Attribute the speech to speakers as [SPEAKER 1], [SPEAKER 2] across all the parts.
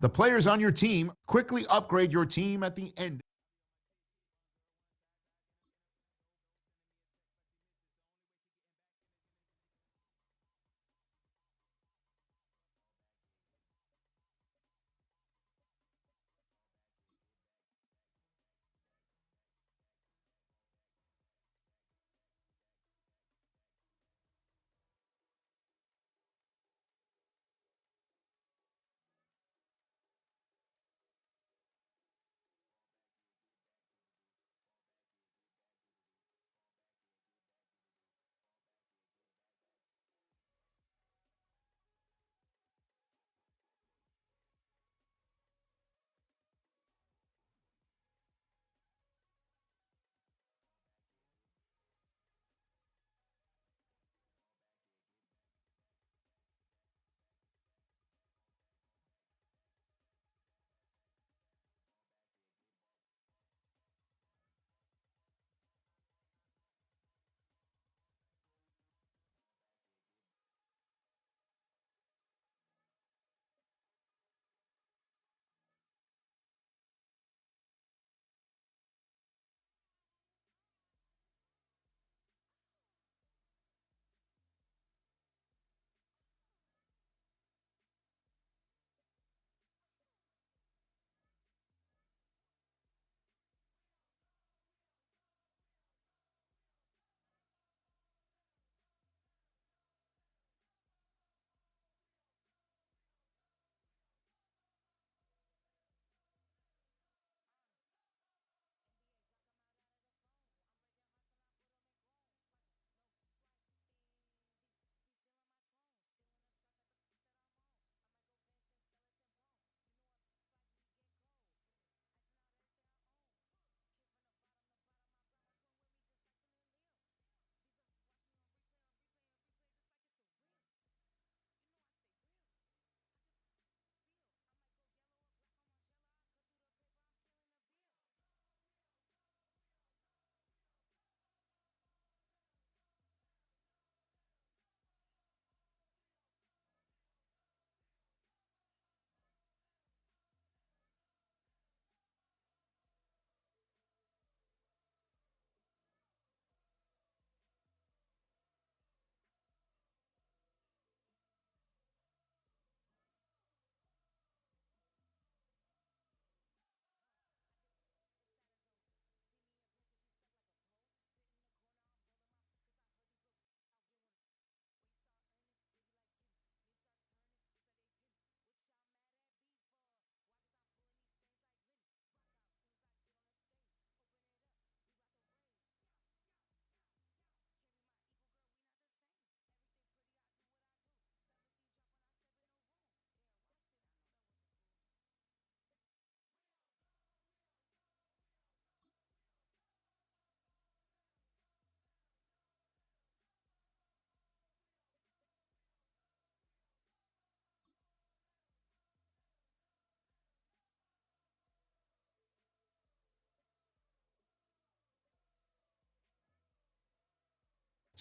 [SPEAKER 1] The players on your team quickly upgrade your team at the end.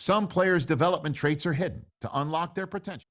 [SPEAKER 1] Some players' development traits are hidden to unlock their potential.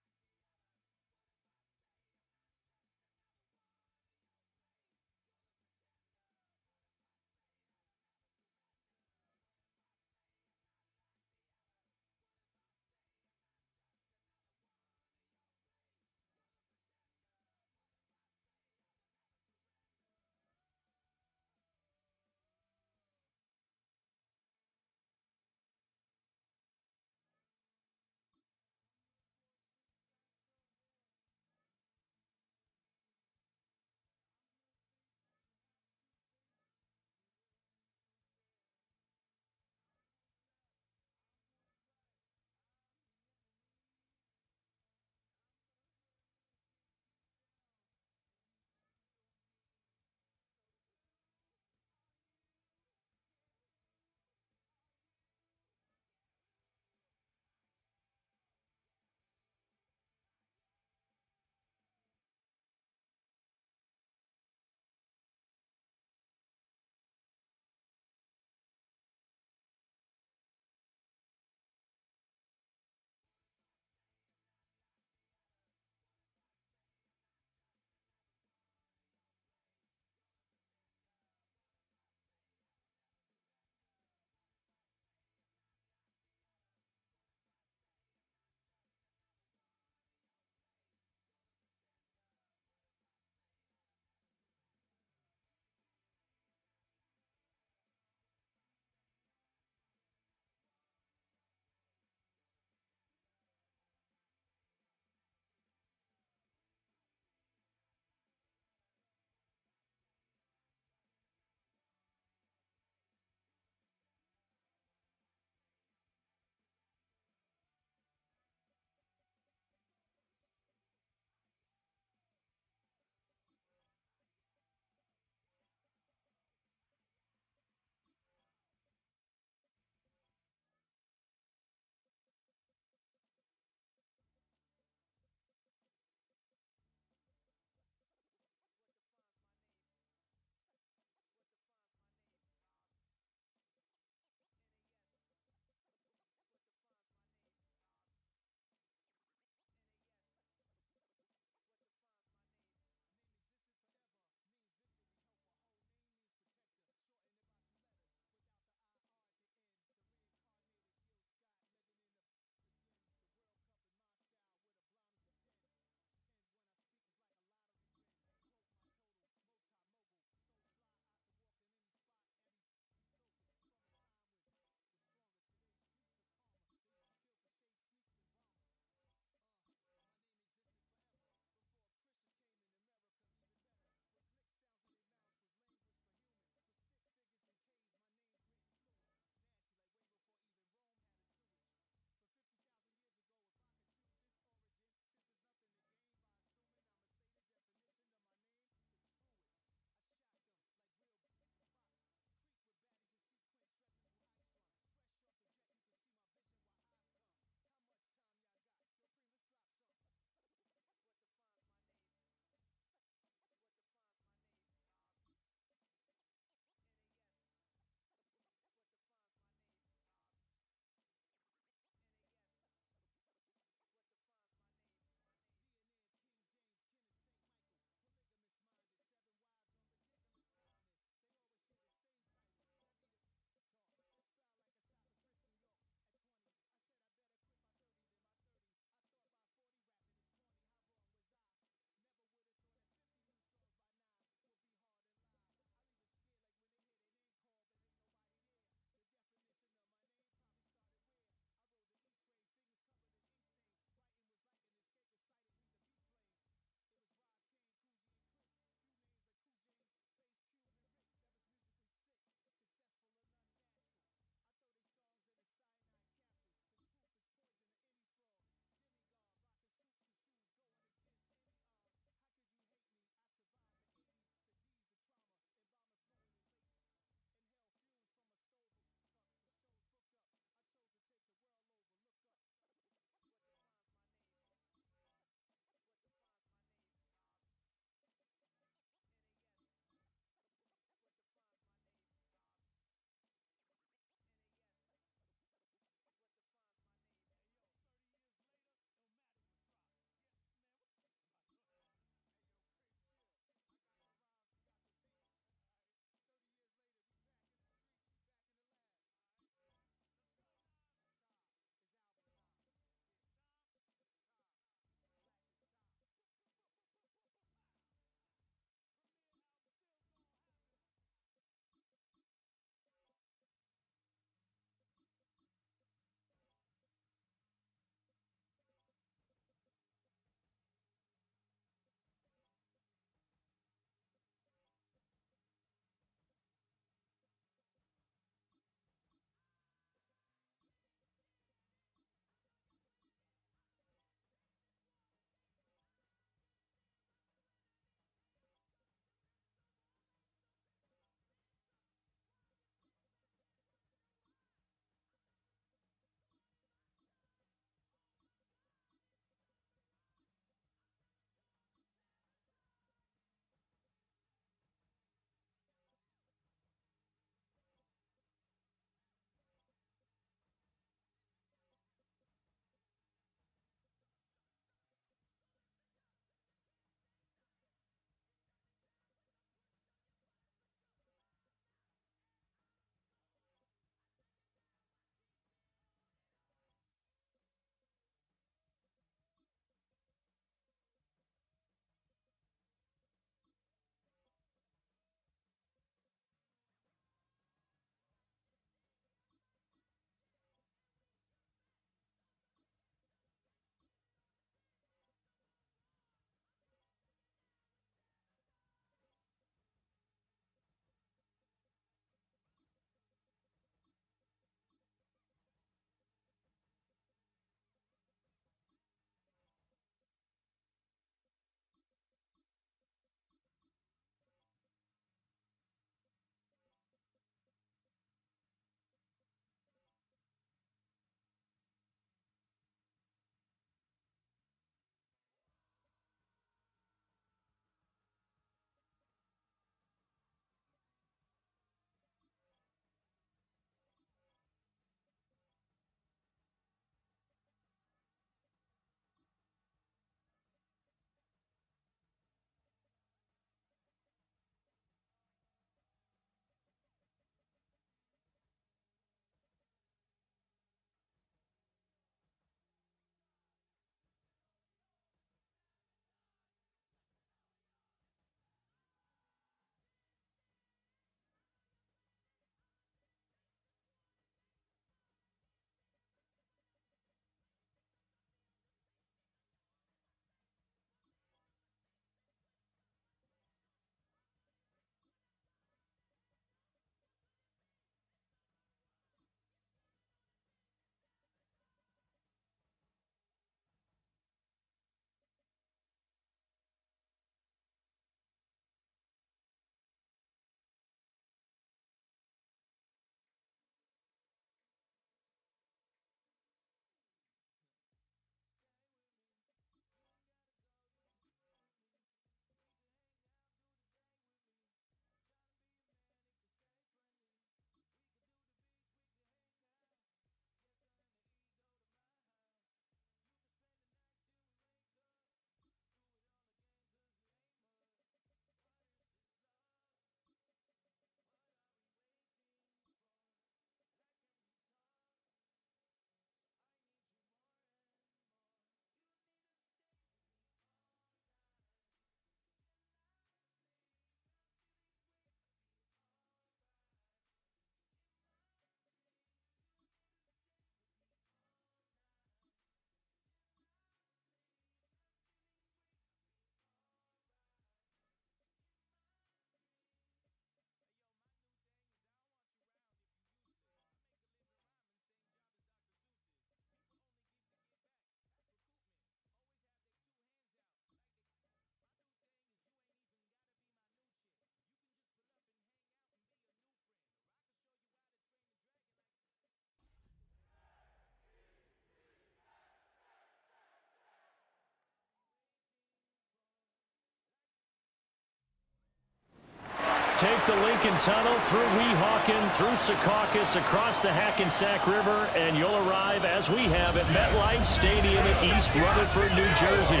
[SPEAKER 2] take the Lincoln Tunnel through Weehawken, through Secaucus, across the Hackensack River, and you'll arrive, as we have, at MetLife Stadium in East Rutherford, New Jersey.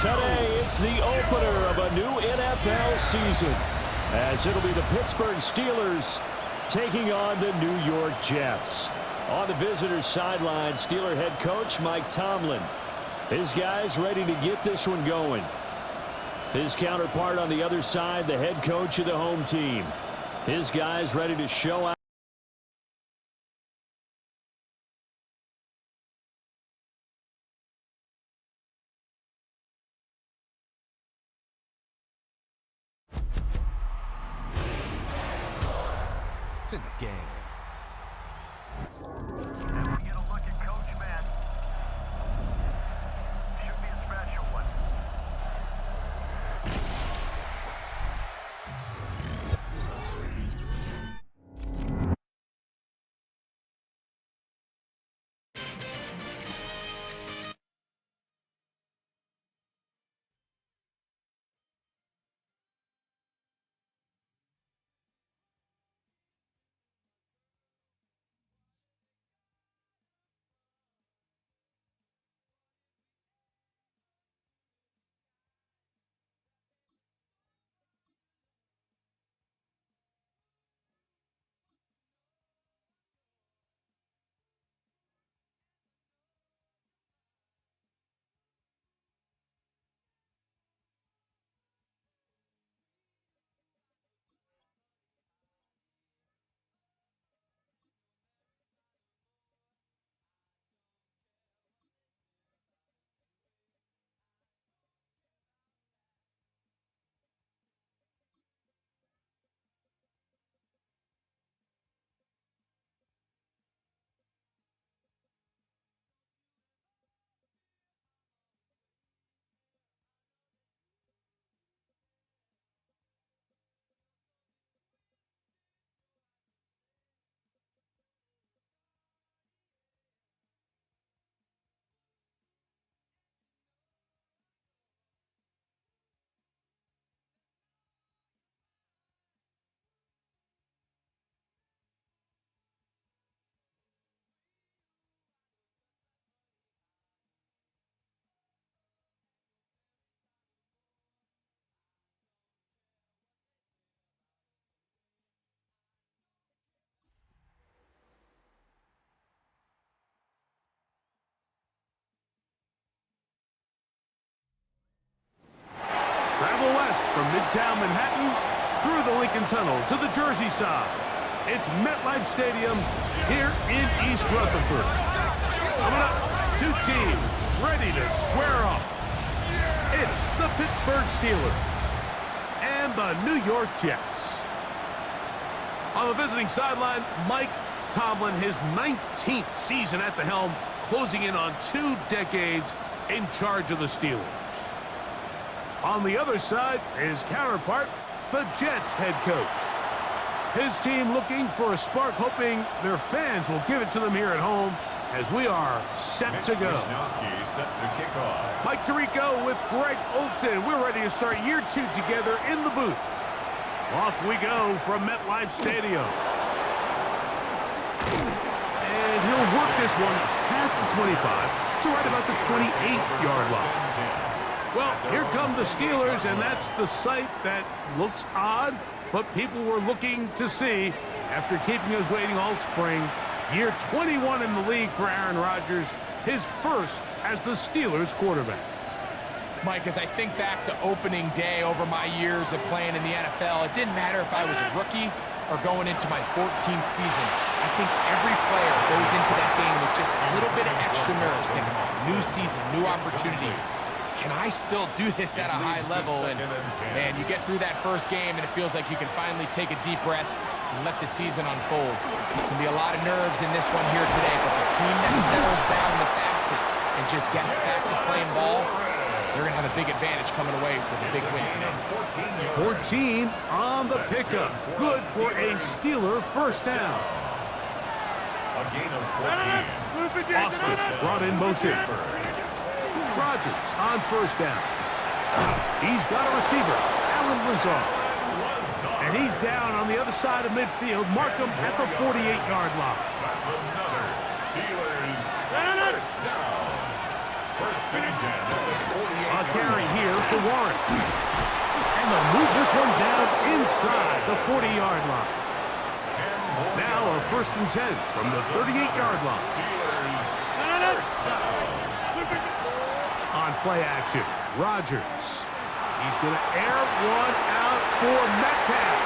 [SPEAKER 2] Today, it's the opener of a new NFL season, as it'll be the Pittsburgh Steelers taking on the New York Jets. On the visitors' sideline, Steeler head coach Mike Tomlin. His guys ready to get this one going. His counterpart on the other side, the head coach of the home team. His guys ready to show out.
[SPEAKER 3] It's in the game.
[SPEAKER 4] And we get a look at Coach Matt. Should be a special one.
[SPEAKER 5] Travel west from Midtown Manhattan through the Lincoln Tunnel to the Jersey side. It's MetLife Stadium here in East Rutherford. Coming up, two teams ready to square off. It's the Pittsburgh Steelers and the New York Jets. On the visiting sideline, Mike Tomlin, his 19th season at the helm, closing in on 2 decades in charge of the Steelers. On the other side, his counterpart, the Jets head coach. His team looking for a spark, hoping their fans will give it to them here at home as we are set to go.
[SPEAKER 6] Set to kick off.
[SPEAKER 5] Mike Tirico with Greg Olson. We're ready to start year 2 together in the booth. Off we go from MetLife Stadium. And he'll work this one past the 25 to right about the 28-yard line. Well, here come the Steelers, and that's the sight that looks odd, but people were looking to see after keeping us waiting all spring. Year 21 in the league for Aaron Rodgers, his first as the Steelers quarterback.
[SPEAKER 3] Mike, as I think back to opening day over my years of playing in the NFL, it didn't matter if I was a rookie or going into my 14th season. I think every player goes into that game with just a little bit of extra nerves, thinking, new season, new opportunity. Can I still do this at a high level? And, man, you get through that first game, and it feels like you can finally take a deep breath and let the season unfold. There's going to be a lot of nerves in this one here today, but the team that settles down the fastest and just gets back to playing ball, they're going to have a big advantage coming away with a big win today.
[SPEAKER 5] 14 on the pickup. Good for a Steeler first down.
[SPEAKER 6] A gain of 14.
[SPEAKER 5] Austin brought in motion. Rodgers on first down. He's got a receiver, Alan Lazard. And he's down on the other side of midfield. Mark him at the 48-yard line.
[SPEAKER 6] That's another Steelers first down. First and 10 at the 48.
[SPEAKER 5] A carry here for Warren. And they'll move this one down inside the 40-yard line.
[SPEAKER 6] 10 more
[SPEAKER 5] Now a
[SPEAKER 6] yards.
[SPEAKER 5] first and 10 from the 38-yard line.
[SPEAKER 6] Steelers first down.
[SPEAKER 5] On play action, Rodgers. He's going to air one out for Metcalf.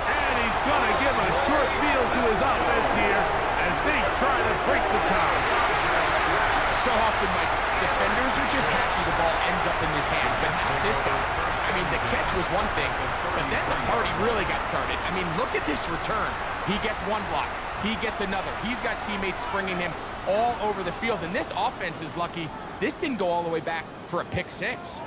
[SPEAKER 5] And he's going to give a short field to his offense here as they try to break the tie.
[SPEAKER 3] So often, Mike, defenders are just happy the ball ends up in his hands. But not this guy. I mean, the catch was one thing, but then the party really got started. I mean, look at this return. He gets one block. He gets another. He's got teammates springing him all over the field. And this offense is lucky. This didn't go all the way back for a pick six.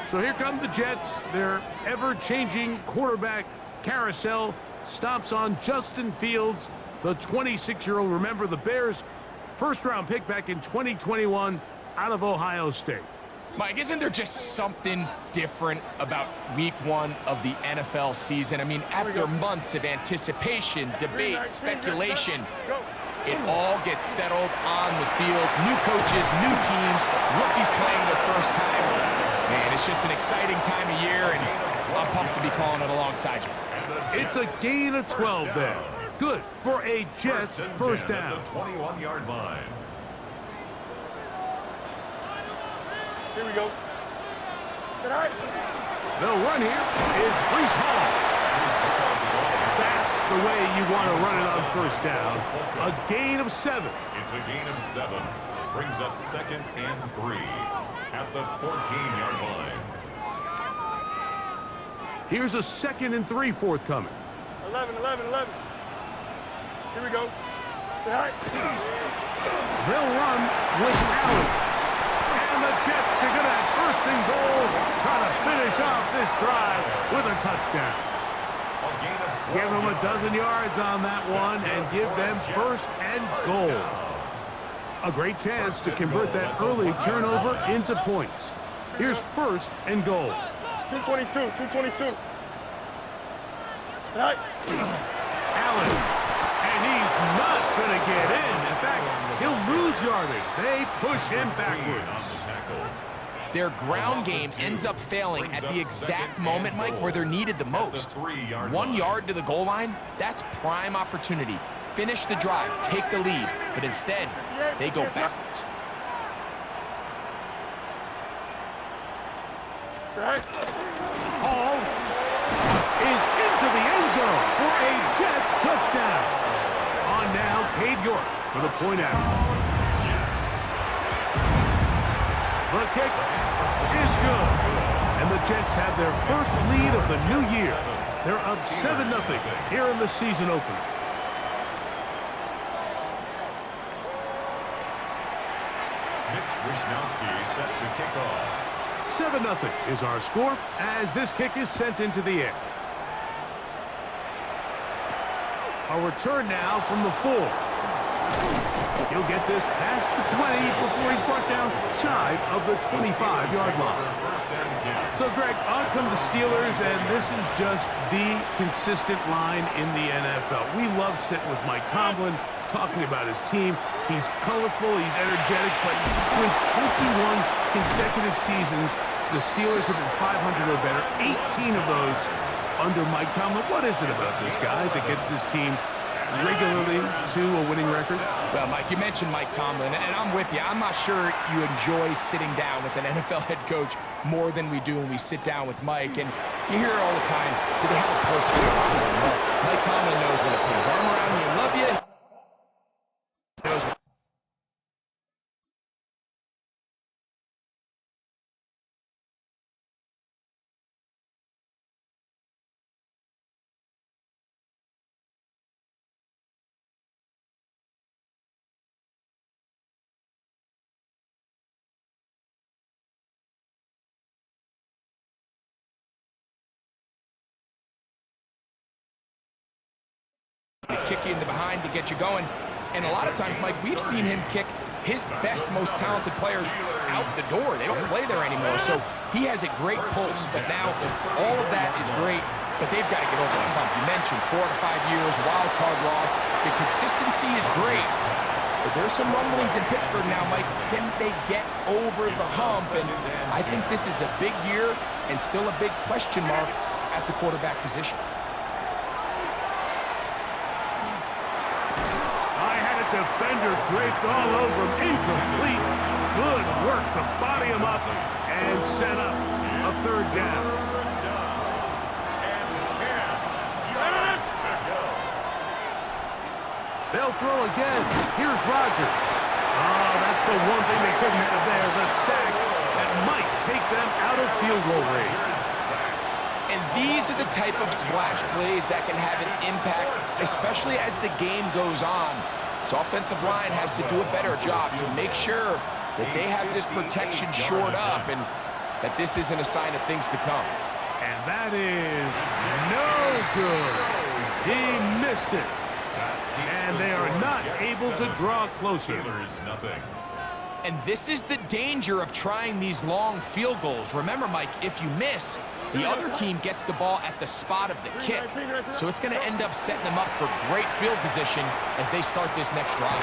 [SPEAKER 5] So here come the Jets. Their ever-changing quarterback carousel stops on Justin Fields, the 26-year-old. Remember, the Bears' first-round pick back in 2021 out of Ohio State.
[SPEAKER 3] Mike, isn't there just something different about week one of the NFL season? I mean, after months of anticipation, debate, speculation, it all gets settled on the field. New coaches, new teams, rookies playing their first time. Man, it's just an exciting time of year, and I'm pumped to be calling it alongside you.
[SPEAKER 5] It's a gain of 12 there. Good for a Jets first down.
[SPEAKER 6] At the 21-yard line.
[SPEAKER 7] Here we go. Is that all right?
[SPEAKER 5] The run here is Brees Hall. That's the way you want to run it on first down. A gain of 7.
[SPEAKER 6] It's a gain of 7. Brings up second and 3 at the 14-yard line.
[SPEAKER 5] Here's a 2nd and 3 forthcoming.
[SPEAKER 7] 11. Here we go. Is that all right?
[SPEAKER 5] They'll run with Allen. And the Jets are going to have first and goal, trying to finish off this drive with a touchdown.
[SPEAKER 6] A gain of 12
[SPEAKER 5] Give them a
[SPEAKER 6] yards.
[SPEAKER 5] dozen yards on that one and give them first and goal. A great chance to convert that early turnover into points. Here's first and goal.
[SPEAKER 7] 222. All right.
[SPEAKER 5] Allen. And he's not going to get in. In fact, he'll lose yardage. They push him backwards.
[SPEAKER 3] Their ground game ends up failing at the exact moment, Mike, where they're needed the most. 1 yard to the goal line, that's prime opportunity. Finish the drive, take the lead, but instead, they go backwards.
[SPEAKER 7] Is that all right?
[SPEAKER 5] Hall is into the end zone for a Jets touchdown. On now, Cade York for the point after. The kick is good. And the Jets have their first lead of the new year. They're up 7-0 here in the season opener.
[SPEAKER 6] Mitch Wishnowsky set to kick off.
[SPEAKER 5] 7-0 is our score as this kick is sent into the air. A return now from the 4. He'll get this past the 20 before he's brought down shy of the 25-yard line. So, Greg, on come the Steelers, and this is just the consistent line in the NFL. We love sitting with Mike Tomlin, talking about his team. He's colorful, he's energetic, but wins 21 consecutive seasons. The Steelers have been 500 or better, 18 of those under Mike Tomlin. What is it about this guy that gets this team regularly to a winning record?
[SPEAKER 3] Well, Mike, you mentioned Mike Tomlin, and I'm with you. I'm not sure you enjoy sitting down with an NFL head coach more than we do when we sit down with Mike. And you hear it all the time, do they have a pulse for your arm? Well, Mike Tomlin knows when to put his arm around you and love you. He knows when to kick you in the behind to get you going. And a lot of times, Mike, we've seen him kick his best, most talented players out the door. They don't play there anymore, so he has a great pulse. But now, all of that is great, but they've got to get over the hump. You mentioned 4 to 5 years, wild card loss. The consistency is great, but there's some rumblings in Pittsburgh now, Mike. Can they get over the hump? And I think this is a big year and still a big question mark at the quarterback position.
[SPEAKER 5] Defender draped all over him, incomplete. Good work to body him up and set up a third down. They'll throw again. Here's Rodgers. Oh, that's the one thing they couldn't have there, the sack that might take them out of field goal range.
[SPEAKER 3] And these are the type of splash plays that can have an impact, especially as the game goes on. So offensive line has to do a better job to make sure that they have this protection shored up and that this isn't a sign of things to come.
[SPEAKER 5] And that is no good. He missed it. And they are not able to draw closer.
[SPEAKER 3] And this is the danger of trying these long field goals. Remember, Mike, if you miss, the other team gets the ball at the spot of the kick. So it's going to end up setting them up for great field position as they start this next drive.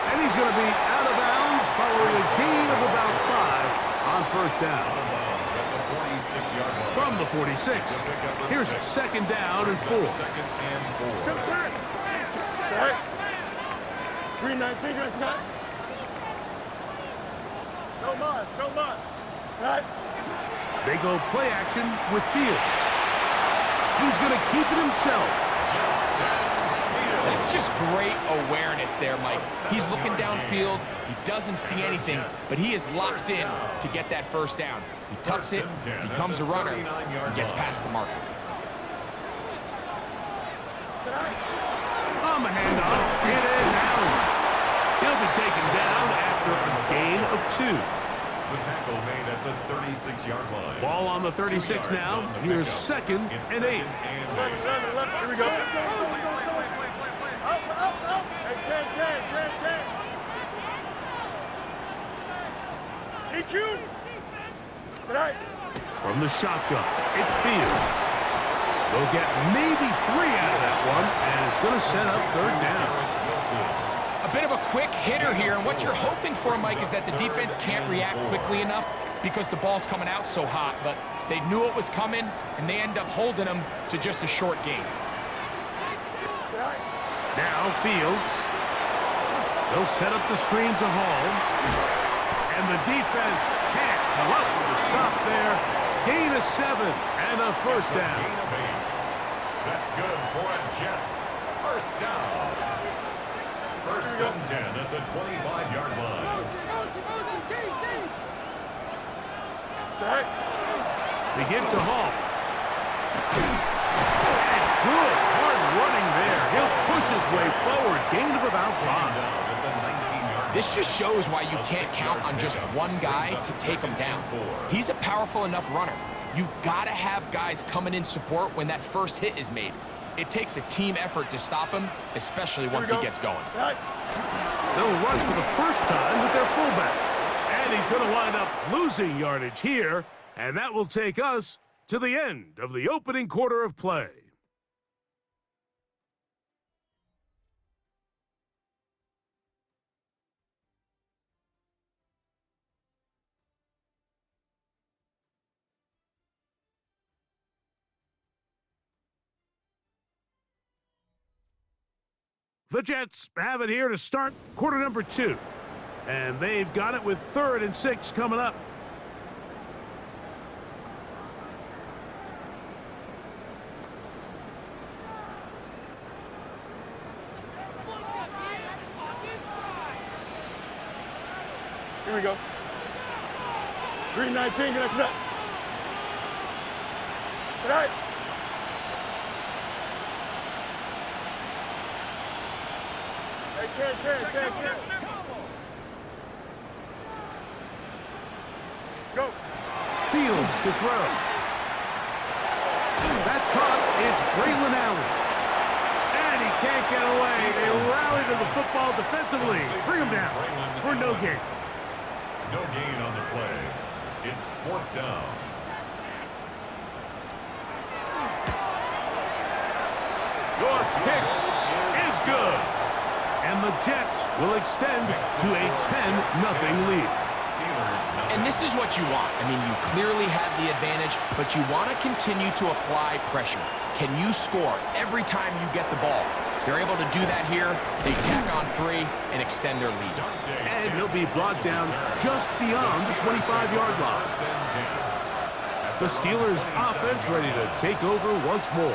[SPEAKER 5] And he's going to be out of bounds following a gain of about 5 on first down. From the 46, here's second down and 4.
[SPEAKER 7] Green 19, no muss, no muss. Right?
[SPEAKER 5] They go play action with Fields. He's going to keep it himself.
[SPEAKER 3] That's just great awareness there, Mike. He's looking downfield. He doesn't see anything, but he is locked in to get that first down. He tucks it, becomes a runner, and gets past the marker.
[SPEAKER 5] On the handoff, it is Allen. He'll be taken down after a gain of 2.
[SPEAKER 6] The tackle made at the 36-yard line.
[SPEAKER 5] Ball on the 36 now. Here's second and 8.
[SPEAKER 7] Left, here we go. Up. Hey, 10. EQ. Tonight.
[SPEAKER 5] From the shotgun, it's Fields. They'll get maybe 3 out of that one, and it's going to set up third down.
[SPEAKER 3] A bit of a quick hitter here, and what you're hoping for, Mike, is that the defense can't react quickly enough because the ball's coming out so hot, but they knew it was coming, and they end up holding them to just a short gain.
[SPEAKER 5] Now Fields. They'll set up the screen to Hall, and the defense can't come up with a stop there. Gain of 7 and a first down.
[SPEAKER 6] That's good for a Jets. First down. First and 10 at the 25-yard line.
[SPEAKER 5] They give to Hall. And good hard running there. He'll push his way forward. Gain of about 5.
[SPEAKER 3] This just shows why you can't count on just one guy to take him down. He's a powerful enough runner. You gotta have guys coming in support when that first hit is made. It takes a team effort to stop him, especially once he gets going.
[SPEAKER 5] They'll run for the first time with their fullback. And he's going to wind up losing yardage here, and that will take us to the end of the opening quarter of play. The Jets have it here to start quarter number 2. And they've got it with 3rd and 6 coming up.
[SPEAKER 7] Here we go. Green 19, get up. Tonight. Hey, Go.
[SPEAKER 5] Fields to throw. That's caught. It's Braylon Allen. And he can't get away. They rally to the football defensively. Bring him down for no gain.
[SPEAKER 6] No gain on the play. It's 4th down.
[SPEAKER 5] Your kick is good. And the Jets will extend to a 10-0 lead.
[SPEAKER 3] And this is what you want. I mean, you clearly have the advantage, but you want to continue to apply pressure. Can you score every time you get the ball? They're able to do that here. They tack on 3 and extend their lead.
[SPEAKER 5] And he'll be brought down just beyond the 25-yard line. The Steelers' offense ready to take over once more.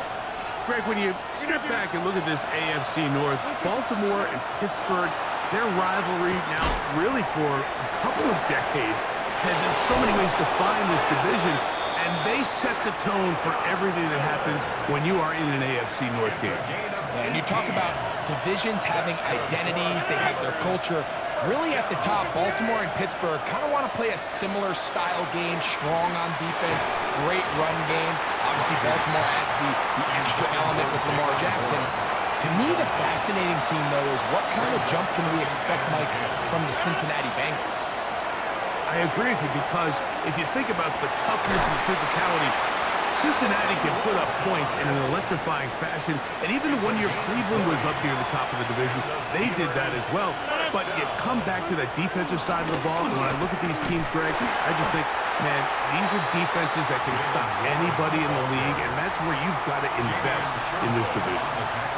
[SPEAKER 5] Greg, when you step back and look at this AFC North, Baltimore and Pittsburgh, their rivalry now really for a couple of decades has in so many ways defined this division, and they set the tone for everything that happens when you are in an AFC North game.
[SPEAKER 3] And you talk about divisions having identities, they have their culture. Really at the top, Baltimore and Pittsburgh kind of want to play a similar style game, strong on defense, great run game. Obviously, Baltimore adds the extra element with Lamar Jackson. To me, the fascinating team, though, is what kind of jump can we expect, Mike, from the Cincinnati Bengals?
[SPEAKER 5] I agree with you because if you think about the toughness and the physicality, Cincinnati can put up points in an electrifying fashion, and even one year Cleveland was up near the top of the division, they did that as well. But you come back to the defensive side of the ball, and when I look at these teams, Greg, I just think, man, these are defenses that can stop anybody in the league, and that's where you've got to invest in this division.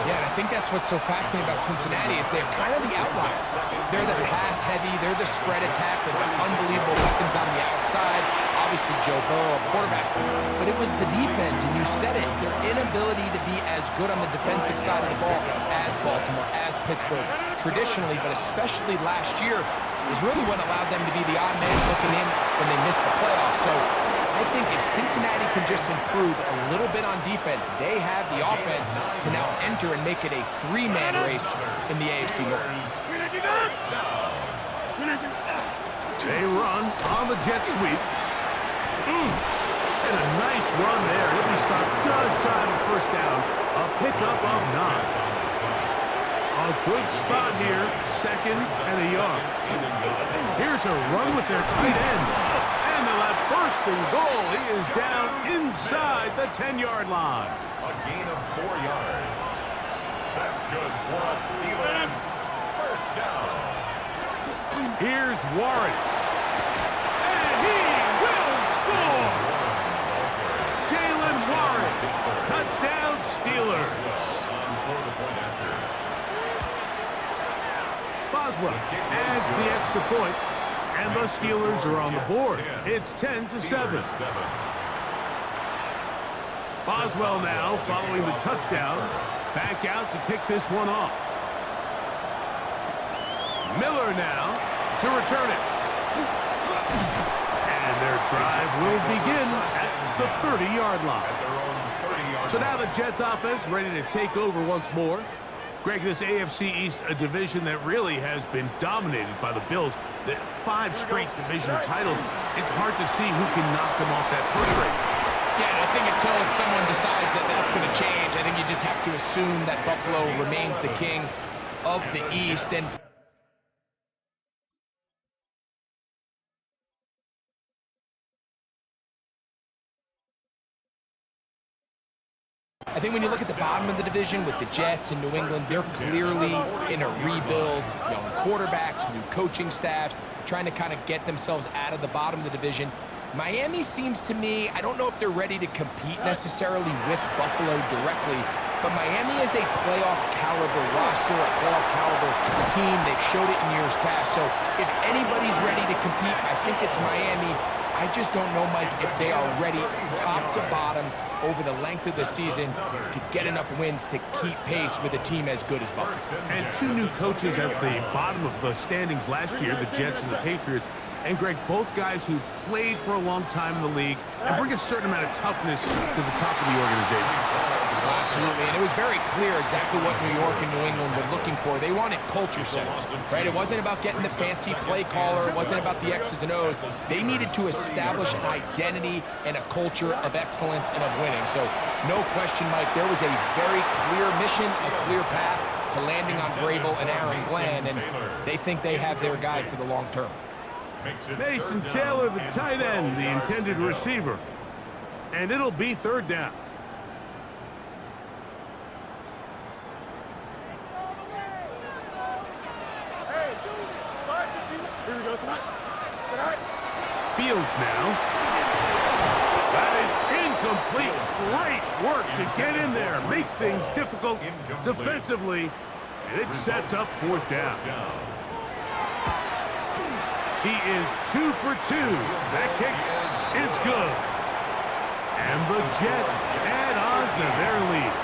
[SPEAKER 3] Yeah, and I think that's what's so fascinating about Cincinnati is they're kind of the outliers. They're the pass-heavy, they're the spread attack, they've got unbelievable weapons on the outside. Obviously, Joe Burrow, quarterback. But it was the defense, and you said it, their inability to be as good on the defensive side of the ball as Baltimore, as Pittsburgh, traditionally, but especially last year, is really what allowed them to be the odd man looking in when they missed the playoffs. So I think if Cincinnati can just improve a little bit on defense, they have the offense to now enter and make it a 3-man race in the AFC North.
[SPEAKER 5] They run on the jet sweep. And a nice run there. He'll be stopped just shy of first down. A pickup of 9. A good spot here, 2nd and a yard. Here's a run with their tight end. And they'll have 1st and goal. He is down inside the 10-yard line.
[SPEAKER 6] A gain of 4 yards. That's good for us, Steelers. 1st down.
[SPEAKER 5] Here's Warren. And he will score. Jalen Warren. Touchdown, Steelers. Boswell adds the extra point, and the Steelers are on the board. It's 10-7. Boswell now following the touchdown. Back out to kick this one off. Miller now to return it. And their drive will begin at the 30-yard line. So now the Jets offense ready to take over once more. Greg, this AFC East, a division that really has been dominated by the Bills. The 5 straight division titles, it's hard to see who can knock them off that purse rate.
[SPEAKER 3] Yeah, I think until someone decides that that's going to change, I think you just have to assume that Buffalo remains the king of the East. And I think when you look at the bottom of the division with the Jets and New England, they're clearly in a rebuild, young quarterbacks, new coaching staffs, trying to kind of get themselves out of the bottom of the division. Miami seems to me, I don't know if they're ready to compete necessarily with Buffalo directly, but Miami is a playoff caliber roster, a playoff caliber team. They've showed it in years past. So if anybody's ready to compete, I think it's Miami. I just don't know, Mike, if they are ready top to bottom over the length of the season to get enough wins to keep pace with a team as good as Buffalo.
[SPEAKER 5] And 2 new coaches at the bottom of the standings last year, the Jets and the Patriots. And Greg, both guys who played for a long time in the league and bring a certain amount of toughness to the top of the organization.
[SPEAKER 3] Absolutely, and it was very clear exactly what New York and New England were looking for. They wanted culture setters, right? It wasn't about getting the fancy play caller. It wasn't about the X's and O's. They needed to establish an identity and a culture of excellence and of winning. So no question, Mike, there was a very clear mission, a clear path to to landing on Vrabel and Aaron Glenn, and they think they have their guy for the long term.
[SPEAKER 5] Mason Taylor, the tight end, the intended receiver. And it'll be third down.
[SPEAKER 7] Here we go, tonight.
[SPEAKER 5] Fields now. That is incomplete. Great work to get in there, make things difficult defensively, and it sets up fourth down. He is 2 for 2. That kick is good. And the Jets add on to their lead.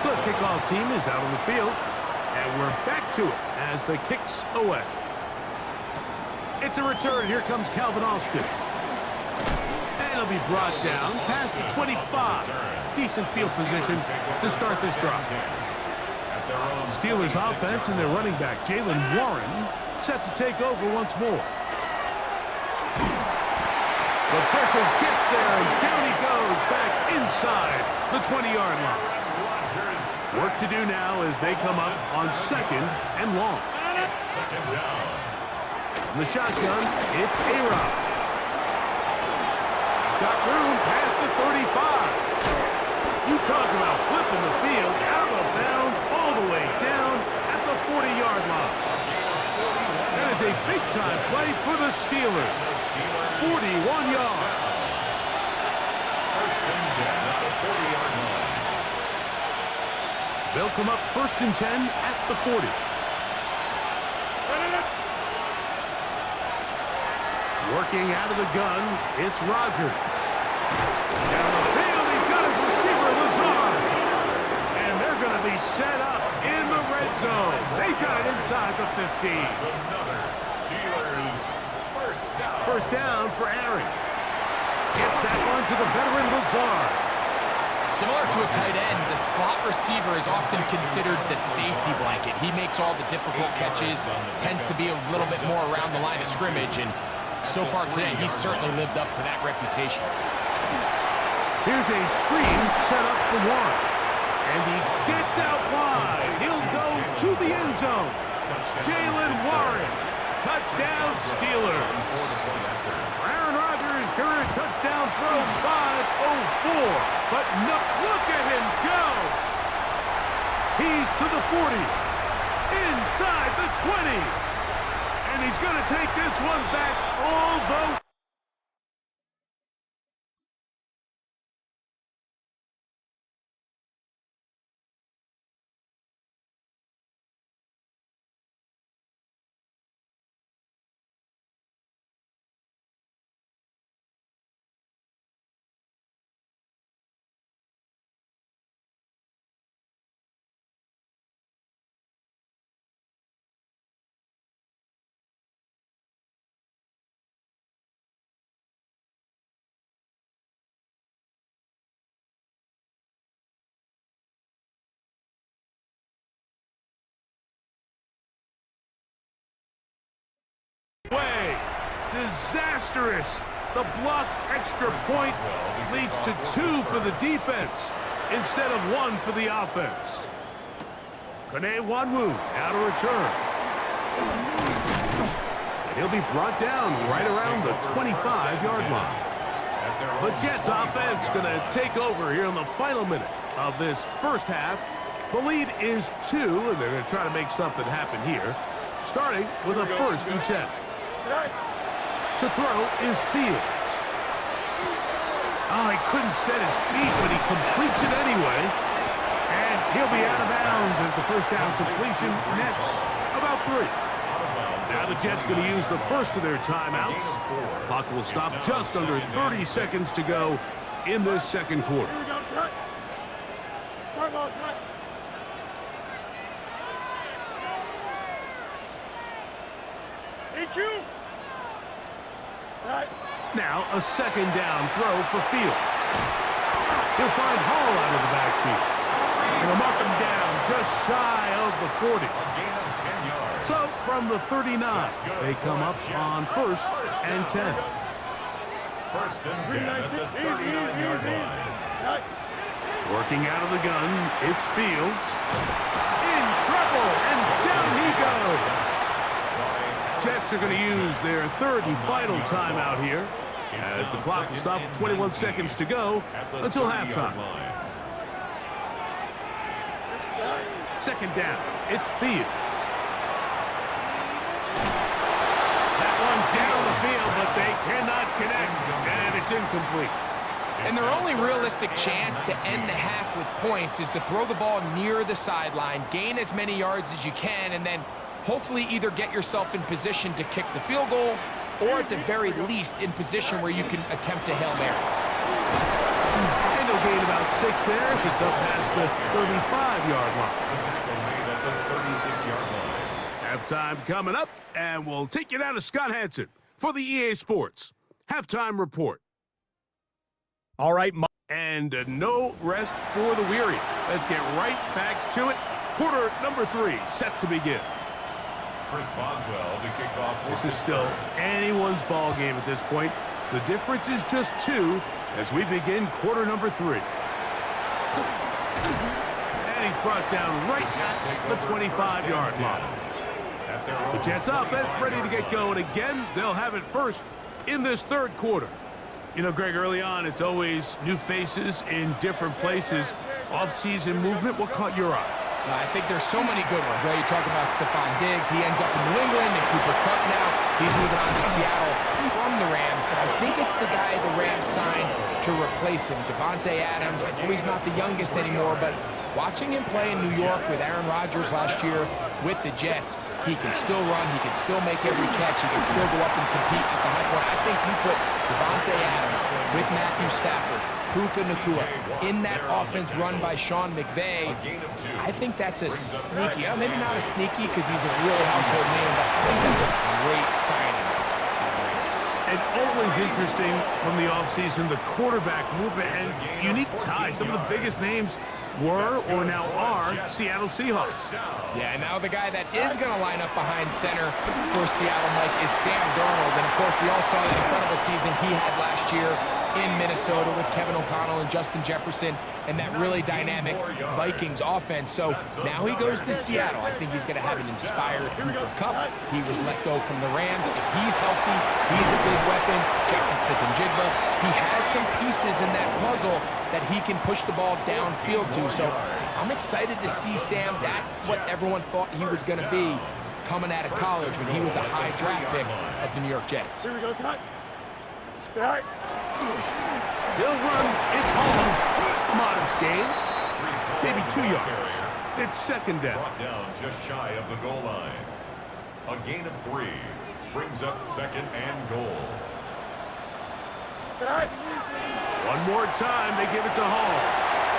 [SPEAKER 5] The kickoff team is out on the field, and we're back to it as the kick's away. It's a return. Here comes Calvin Austin. And it'll be brought down past the 25. Decent field position to start this drive. Steelers offense and their running back, Jalen Warren, set to take over once more. The pressure gets there, and down he goes back inside the 20-yard line. Work to do now as they come up on second and long.
[SPEAKER 6] Second down.
[SPEAKER 5] From the shotgun, it's A-Rod. Got room past the 35. You talk about flipping the field out of bounds all the way down at the 40-yard line. That is a big-time play for the Steelers. 41 yards.
[SPEAKER 6] First and 10 at the 40-yard line.
[SPEAKER 5] They'll come up first and 10 at the 40. Working out of the gun, it's Rodgers. Down the field, he's got his receiver, Lazard. And they're going to be set up in the red zone. They got it inside the 15.
[SPEAKER 6] Another Steelers first down.
[SPEAKER 5] First down for Aaron. Gets that one to the veteran Lazard.
[SPEAKER 3] Similar to a tight end, the slot receiver is often considered the safety blanket. He makes all the difficult catches, tends to be a little bit more around the line of scrimmage, and so far today, he's certainly lived up to that reputation.
[SPEAKER 5] Here's a screen set up for Warren. And he gets out wide. He'll go to the end zone. Jalen Warren. Touchdown, Steelers. Aaron Rodgers' career touchdown throws 5:04. But no, look at him go. He's to the 40. Inside the 20. And he's going to take this one back all the way. Disastrous. The block extra point leads to 2 for the defense instead of 1 for the offense. Kene Wanwu out of return. And he'll be brought down right around the 25-yard line. The Jets offense going to take over here in the final minute of this first half. The lead is 2, and they're going to try to make something happen here, starting with a first and 10. To throw is Fields. Oh, he couldn't set his feet, but he completes it anyway. And he'll be out of bounds as the first down completion nets about 3. Now the Jets going to use the first of their timeouts. Clock will stop just under 30 seconds to go in this second quarter.
[SPEAKER 7] Here we go, tonight. Timeout, tonight. EQ. Right.
[SPEAKER 5] Now a second down throw for Fields. He'll find Hall out of the backfield. He'll mark him down just shy of the 40.
[SPEAKER 6] Gain of 10 yards.
[SPEAKER 5] So from the 39, they come up on first and 10.
[SPEAKER 6] First and 10 at the 39-yard line.
[SPEAKER 5] Working out of the gun, it's Fields. In trouble. good. Jets are going to use their third and final timeout here, as the clock will stop with 21 seconds to go until halftime. Second down, it's Fields. That one down the field, but they cannot connect, and it's incomplete.
[SPEAKER 3] And their only realistic chance to end the half with points is to throw the ball near the sideline, gain as many yards as you can, and then hopefully either get yourself in position to kick the field goal or at the very least in position where you can attempt a Hail Mary.
[SPEAKER 5] And they'll gain about 6 there as it's up past the 35-yard line.
[SPEAKER 6] The tackle made at the 36-yard line.
[SPEAKER 5] Halftime coming up, and we'll take you down to Scott Hansen for the EA Sports Halftime Report.
[SPEAKER 8] All right,
[SPEAKER 5] and no rest for the weary. Let's get right back to it. Quarter number 3 set to begin.
[SPEAKER 6] Chris Boswell to kick off.
[SPEAKER 5] This is still anyone's ball game at this point. The difference is just 2 as we begin quarter number 3. And he's brought down right at the 25-yard line. The Jets offense ready to get going again. They'll have it first in this third quarter. You know, Greg, early on, it's always new faces in different places. Off-season movement, what caught your eye?
[SPEAKER 3] I think there's so many good ones, right? You talk about Stephon Diggs. He ends up in New England, and Cooper Kupp now. He's moving on to Seattle from the Rams, but I think it's the guy the Rams signed to replace him, Davante Adams. I know he's not the youngest anymore, but watching him play in New York with Aaron Rodgers last year with the Jets, he can still run, he can still make every catch, he can still go up and compete at the high point. I think you put Davante Adams with Matthew Stafford, Puka Nacua, in that offense run by Sean McVay. I think that's a sneaky, maybe not a sneaky because he's a really household name, but I think that's a great signing.
[SPEAKER 5] And always interesting from the offseason, the quarterback movement and unique ties. Some of the biggest names were or now are Seattle Seahawks.
[SPEAKER 3] Yeah, now the guy that is going to line up behind center for Seattle, Mike, is Sam Darnold. And, of course, we all saw the incredible season he had last year in Minnesota with Kevin O'Connell and Justin Jefferson and that really dynamic Vikings offense. So now he goes to Seattle. I think he's going to have an inspired Cooper Kupp. He was let go from the Rams. If he's healthy, he's a big weapon. Jackson Smith-Njigba. He has some pieces in that puzzle that he can push the ball downfield to. So I'm excited to see Sam. That's what everyone thought he was going to be coming out of college when he was a high draft pick of the New York Jets.
[SPEAKER 7] Here we go, Scott. Stay high.
[SPEAKER 5] They'll run. It's home. Modest gain. Maybe 2 yards. It's second down.
[SPEAKER 6] Brought down just shy of the goal line. A gain of 3 brings up second and goal.
[SPEAKER 7] Stay high.
[SPEAKER 5] One more time, they give it to Hall.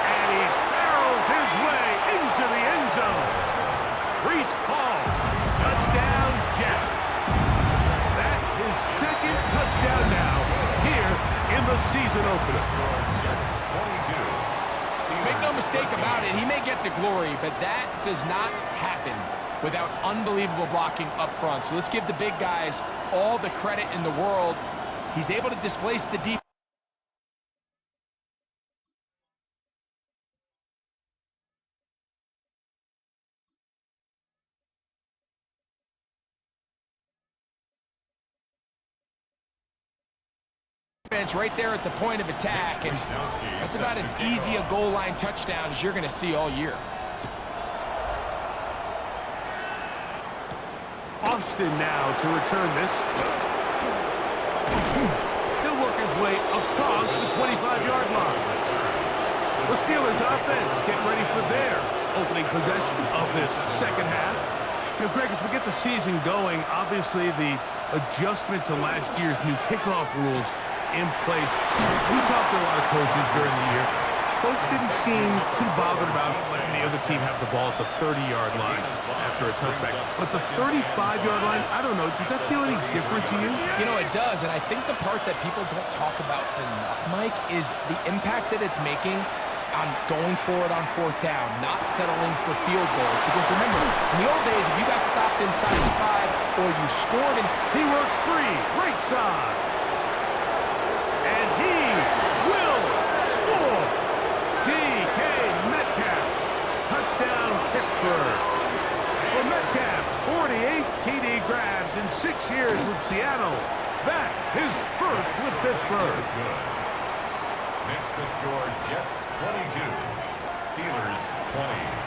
[SPEAKER 5] And he barrels his way into the end zone. Reese Hall, touchdown Jets. That's his second touchdown now here in the season opener.
[SPEAKER 3] Make no mistake about it, he may get the glory, but that does not happen without unbelievable blocking up front. So let's give the big guys all the credit in the world. He's able to displace the deep. Right there at the point of attack, and that's about as easy a goal line touchdown as you're going to see all year.
[SPEAKER 5] Austin now to return this. He'll work his way across the 25-yard line. The Steelers offense getting ready for their opening possession of this second half. You know, Greg, as we get the season going, obviously the adjustment to last year's new kickoff rules in place. We talked to a lot of coaches during the year. Folks didn't seem too bothered about letting the other team have the ball at the 30-yard line after a touchback. But the 35-yard line, I don't know, does that feel any different to you?
[SPEAKER 3] You know, it does, and I think the part that people don't talk about enough, Mike, is the impact that it's making on going forward on fourth down, not settling for field goals. Because remember, in the old days, if you got stopped inside the 5 or you scored inside...
[SPEAKER 5] He works free, right side. And he will score. DK Metcalf. Touchdown, Pittsburgh. For Metcalf, 48 grabs in 6 years with Seattle. That his first with Pittsburgh.
[SPEAKER 6] Good. Makes the score Jets 22, Steelers 20.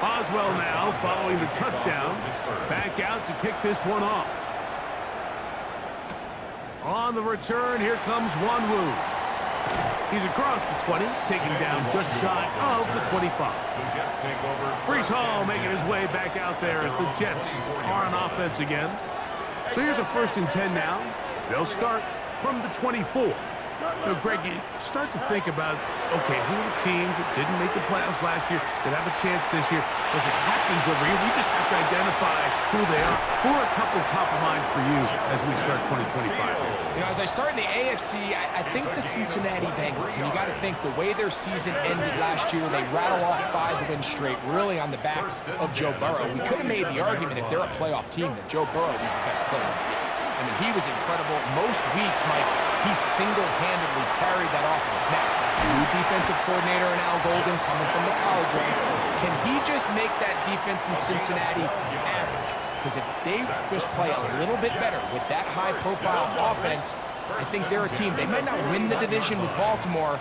[SPEAKER 5] Oswell now following the touchdown. Back out to kick this one off. On the return, here comes Wanwu. He's across the 20, taking down just shy of the 25.
[SPEAKER 6] The Jets take over.
[SPEAKER 5] Brees Hall making his way back out there as the Jets are on offense again. So here's a 1st and 10 now. They'll start from the 24. Now, Greg, you start to think about, okay, who are the teams that didn't make the playoffs last year that have a chance this year? If it happens over here, we just have to identify who they are. Who are a couple top of mind for you as we start 2025?
[SPEAKER 3] You know, as I start in the AFC, I think the Cincinnati Bengals, and you got to think the way their season ended last year, they rattle off 5 wins straight, really on the back of Joe Burrow. We could have made the argument if they're a playoff team that Joe Burrow is the best player in the league. I mean, he was incredible. Most weeks, Mike, he single-handedly carried that offense. Now, new defensive coordinator in Al Golden coming from the college ranks. Can he just make that defense in Cincinnati average? Because if they just play a little bit better with that high-profile offense, I think they're a team. They might not win the division with Baltimore,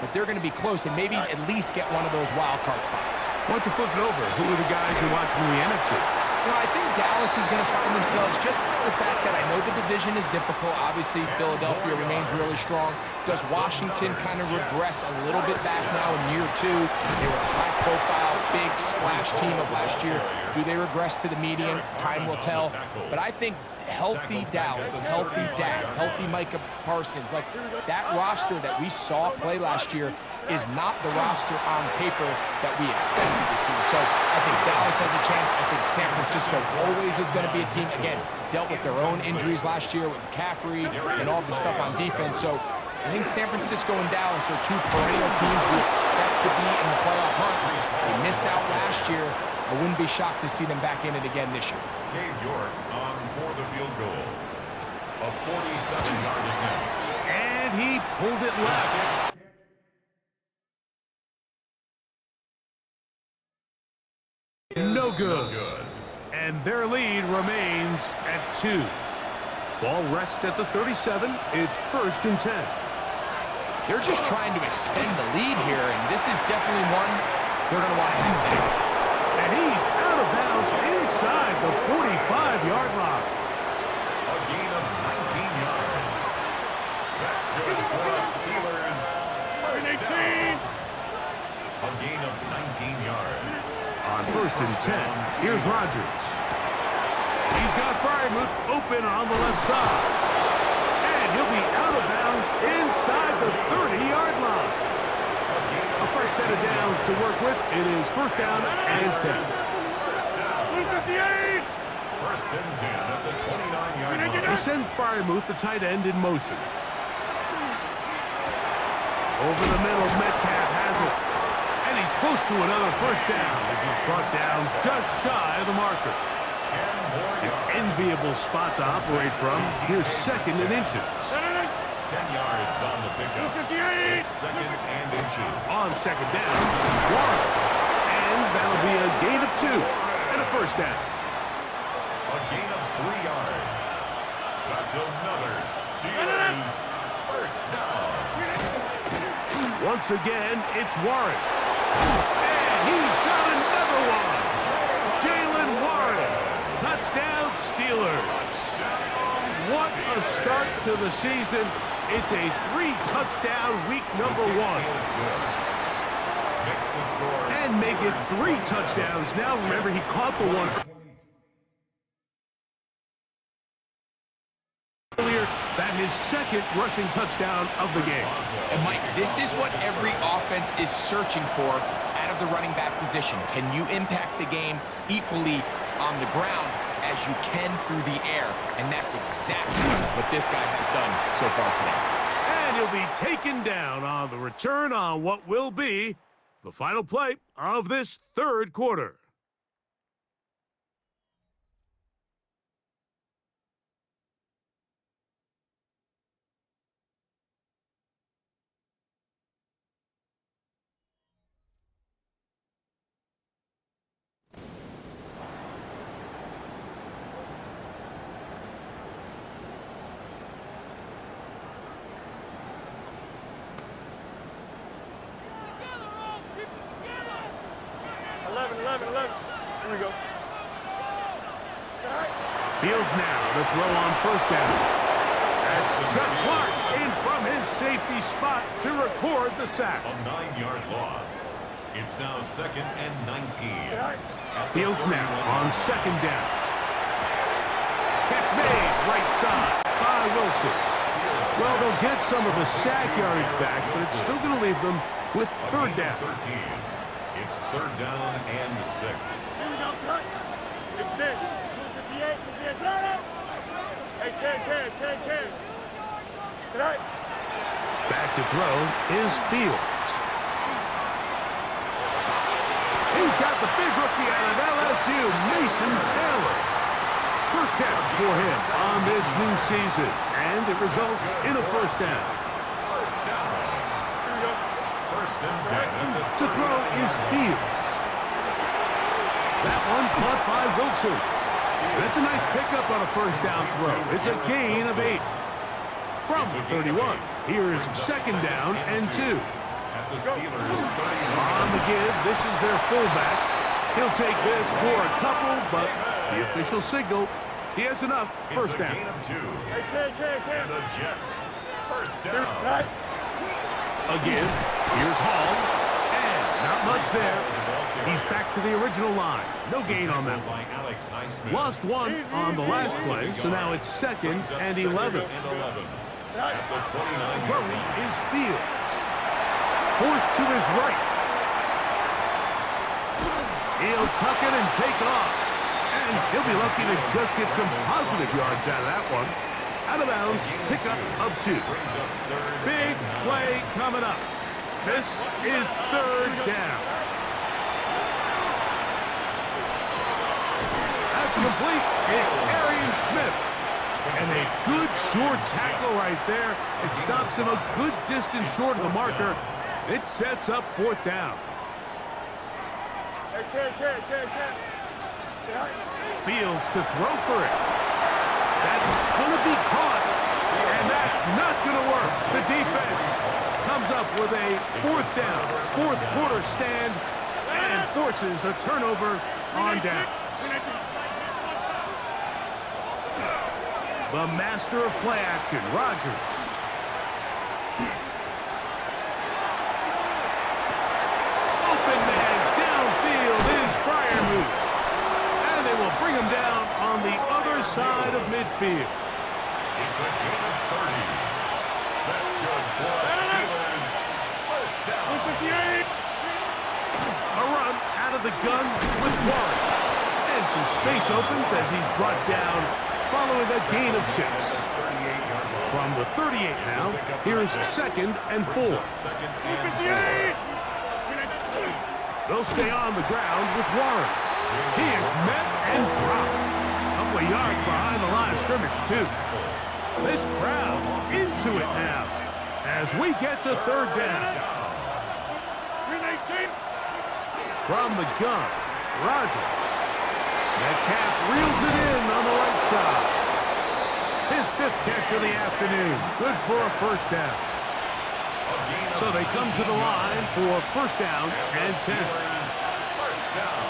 [SPEAKER 3] but they're going to be close and maybe at least get one of those wild card spots.
[SPEAKER 5] Why don't you flip it over? Who are the guys you're watching in the NFC?
[SPEAKER 3] You know, I think Dallas is going to find themselves just the fact that I know the division is difficult. Obviously, Philadelphia remains really strong. Does Washington kind of regress a little bit back now in year 2? They were a high-profile, big splash team of last year. Do they regress to the median? Time will tell. But I think healthy Dallas, healthy Dak, healthy Micah Parsons, like that roster that we saw play last year is not the roster on paper that we expected to see. So I think Dallas has a chance. I think San Francisco always is going to be a team, again, dealt with their own injuries last year with McCaffrey and all the stuff on defense. So I think San Francisco and Dallas are 2 perennial teams we expect to be in the playoff hunt. They missed out last year. I wouldn't be shocked to see them back in it again this year.
[SPEAKER 6] Dave York on for the field goal. A 47-yard attempt.
[SPEAKER 5] And he pulled it left. No good. And their lead remains at 2. Ball rests at the 37. It's 1st and 10.
[SPEAKER 3] They're just trying to extend the lead here, and this is definitely one they're going to want to do.
[SPEAKER 5] And he's out of bounds inside the 45-yard line.
[SPEAKER 6] A gain of 19 yards. That's good for the Steelers. First down. A gain of 19 yards.
[SPEAKER 5] On 1st and 10, here's Rodgers. He's got Fryermuth open on the left side. And he'll be out of bounds inside the 30-yard line. A fresh set of downs to work with. It is 1st down and 10.
[SPEAKER 6] First down. 1st and 10 at the 29-yard line.
[SPEAKER 5] They send Fryermuth, the tight end, in motion. Over the middle, Metcalf has it. And he's close to another 1st down as he's brought down just shy of the marker. An enviable spot to operate from. Here's 2nd and inches.
[SPEAKER 6] 10 yards on the pickup. It's 2nd and inches.
[SPEAKER 5] On 2nd down, Warren. And that'll be a gain of 2 and a 1st down.
[SPEAKER 6] A gain of 3 yards. That's another Steelers 1st down.
[SPEAKER 5] Once again, it's Warren. And he's got another one. Jalen Warren. Touchdown, Steelers. What a start to the season. It's a 3-touchdown week number 1. And make it 3 touchdowns. Now, remember, he caught the one earlier. That his 2nd rushing touchdown of the game.
[SPEAKER 3] And Mike, this is what every offense is searching for out of the running back position. Can you impact the game equally on the ground as you can through the air? And that's exactly what this guy has done so far today.
[SPEAKER 5] And he'll be taken down on the return on what will be the final play of this 3rd quarter.
[SPEAKER 7] 11. Here we go.
[SPEAKER 5] Fields now to throw on first down. That's Chuck Clark in from his safety spot to record the sack.
[SPEAKER 6] A 9-yard loss. It's now 2nd and 19.
[SPEAKER 5] Fields now on second down. Catch made right side by Wilson. Well, they'll get some of the sack yardage back, but it's still going to leave them with third down.
[SPEAKER 6] 13. It's 3rd down and 6.
[SPEAKER 7] Here we go, son. It's this. 58. Hey, 10. Tonight.
[SPEAKER 5] Back to throw is Fields. He's got the big rookie out of LSU, Mason Taylor. First catch for him on this new season, and it results in a first down.
[SPEAKER 6] First and 10.
[SPEAKER 5] To throw is Fields. That one caught by Wilson. That's a nice pickup on a first down throw. It's a gain of 8. From the 31, here's second down and 2.
[SPEAKER 6] At the Steelers' 30.
[SPEAKER 5] On the give, this is their fullback. He'll take this for a couple, but the official signal, he has enough. First down.
[SPEAKER 6] Gain of 2.
[SPEAKER 7] Hey,
[SPEAKER 6] And the Jets. First down.
[SPEAKER 5] A give. Here's Hall. And not much there. He's back to the original line. No gain on that one. Lost one on the last play, so now it's 2nd and 11.
[SPEAKER 6] At the 29.
[SPEAKER 5] Curry is Fields. Forced to his right. He'll tuck it and take off. And he'll be lucky to just get some positive yards out of that one. Out of bounds, pickup of 2. Big play coming up. This is 3rd down. That's complete. It's Arian Smith. And a good short tackle right there. It stops him a good distance short of the marker. It sets up 4th down. Fields to throw for it. That's going to be caught. And that's not going to work. The defense comes up with a 4th down, 4th quarter stand, and forces a turnover on downs. The master of play action, Rodgers. Open man downfield is Fryermuth. And they will bring him down on the other side of midfield.
[SPEAKER 6] It's a gain of 30. That's good for the Steelers. First down.
[SPEAKER 5] A run out of the gun with Warren. And some space opens as he's brought down following a gain of 6. From the 38 now, here's 2nd and 4. They'll stay on the ground with Warren. He is met and dropped. A couple of yards behind the line of scrimmage, too. This crowd into it now as we get to 3rd down. From the gun, Rodgers. Metcalf reels it in on the right side. His 5th catch of the afternoon. Good for a first down. So they come to the line for first down and 10.
[SPEAKER 6] First down.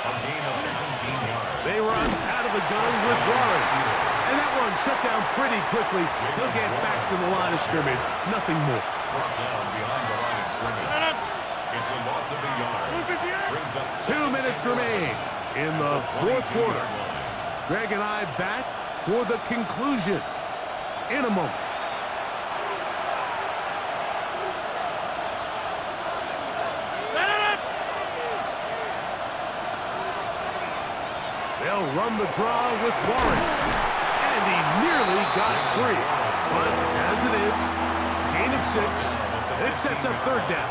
[SPEAKER 6] A gain of 17 yards.
[SPEAKER 5] They run out of the gun with Warren. And that one shut down pretty quickly. He'll get back to the line of scrimmage. Nothing more.
[SPEAKER 6] Brought down behind the line of scrimmage. It's a loss of a yard. Brings up
[SPEAKER 5] 2 minutes remain in the 4th quarter. Greg and I back for the conclusion in a moment. They'll run the draw with Warren. And he nearly got free. But as it is, gain of 6. It sets up 3rd down.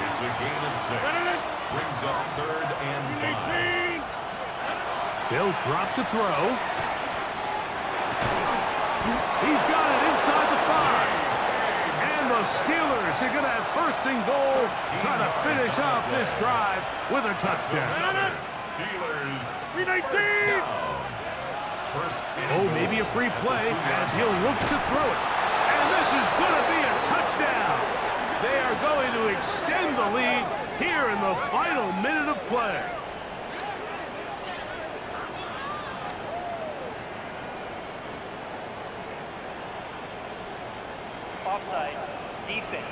[SPEAKER 6] It's a gain of 6. Brings up 3rd and 5.
[SPEAKER 5] They'll drop to throw. He's got it inside the 5. And the Steelers are going to have 1st and goal, trying to finish off this drive with a touchdown.
[SPEAKER 6] Steelers. First
[SPEAKER 5] Oh, maybe a free play as he'll look to throw it. And this is going to be a touchdown. They are going to extend the lead here in the final minute of play.
[SPEAKER 4] Offside. Defense.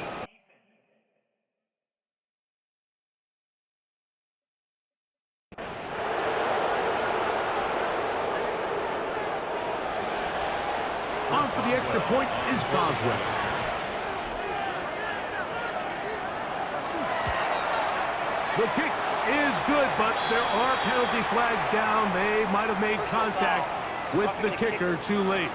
[SPEAKER 5] On for the extra point is Boswell. The kick is good, but there are penalty flags down. They might have made contact with the kicker too late.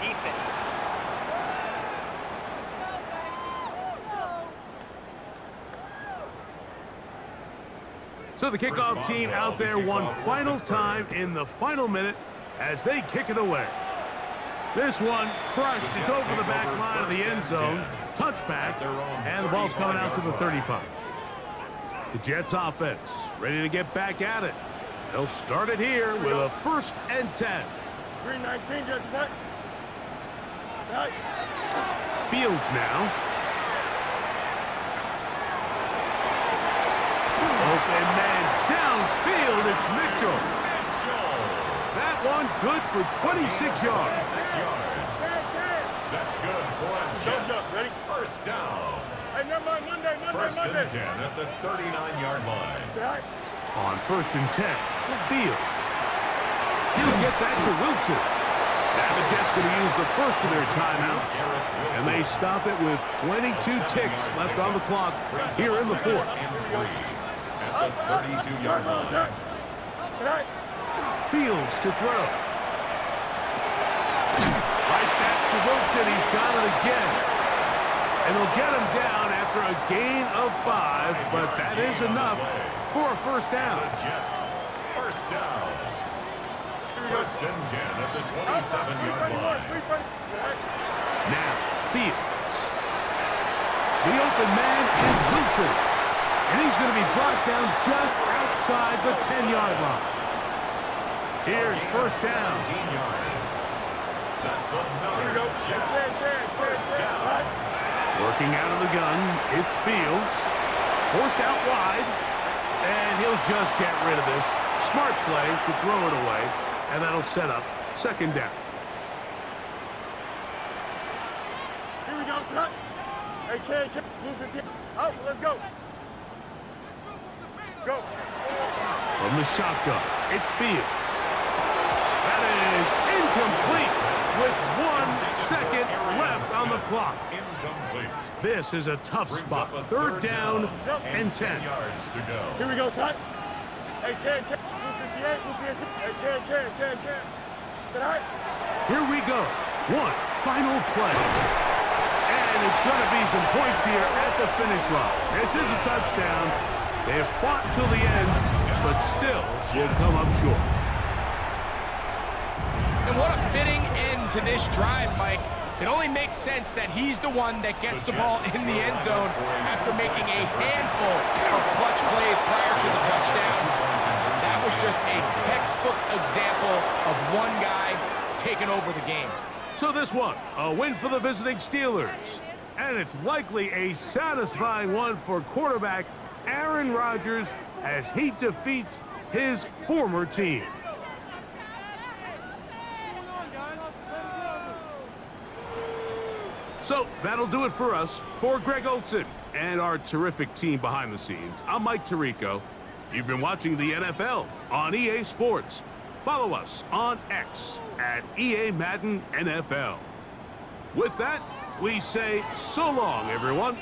[SPEAKER 5] So the kickoff team out there one final time in the final minute as they kick it away. This one crushed. It's over the back line of the end zone. Touchback, and the ball's coming out to the 35. The Jets offense ready to get back at it. They'll start it here with a 1st and 10.
[SPEAKER 7] Green 19, Jets, what? Right.
[SPEAKER 5] Fields now. Open man downfield. It's Mitchell. That one good for 26 yards.
[SPEAKER 6] That's good for a Jets.
[SPEAKER 7] Jump, ready?
[SPEAKER 6] First down.
[SPEAKER 7] Hey, never mind, Monday.
[SPEAKER 6] First and 10 at the 39-yard line.
[SPEAKER 7] Right.
[SPEAKER 5] On 1st and 10, Fields. He'll get that to Wilson. Now the Jets going to use the first of their timeouts, and they stop it with 22 ticks left on the clock here in the 4th.
[SPEAKER 6] At the 32-yard line.
[SPEAKER 7] Right.
[SPEAKER 5] Fields to throw. Right back to Wilson. He's got it again. And he'll get him down after a gain of 5, but that is enough for a first down.
[SPEAKER 6] The Jets. First down. First and 10 at the 27-yard line.
[SPEAKER 5] Now, Fields. The open man is Wilson. And he's going to be brought down just outside the 10-yard line. Here's first down.
[SPEAKER 6] 17 yards. That's another Jets. First down.
[SPEAKER 5] Working out of the gun, it's Fields. Forced out wide. And he'll just get rid of this. Smart play to throw it away. And that'll set up 2nd down.
[SPEAKER 7] Here we go, son. Hey, kid, move it. Out, let's go. Go.
[SPEAKER 5] From the shotgun, it's Fields. That is incomplete with 1 second left on the clock.
[SPEAKER 6] Incomplete.
[SPEAKER 5] This is a tough spot. 3rd down and 10.
[SPEAKER 6] Yards to go.
[SPEAKER 7] Here we go, son. Hey, kid, move 58, move 58. Hey, kid. Sit high.
[SPEAKER 5] Here we go. One final play. And it's going to be some points here at the finish line. This is a touchdown. They have fought till the end, but still will come up short.
[SPEAKER 3] And what a fitting end to this drive, Mike. It only makes sense that he's the one that gets the ball in the end zone after making a handful of clutch plays prior to the touchdown. That was just a textbook example of one guy taking over the game.
[SPEAKER 5] So this one, a win for the visiting Steelers. And it's likely a satisfying one for quarterback Aaron Rodgers as he defeats his former team. So that'll do it for us. For Greg Olson and our terrific team behind the scenes, I'm Mike Tirico. You've been watching the NFL on EA Sports. Follow us on X at EA Madden NFL. With that, we say so long, everyone.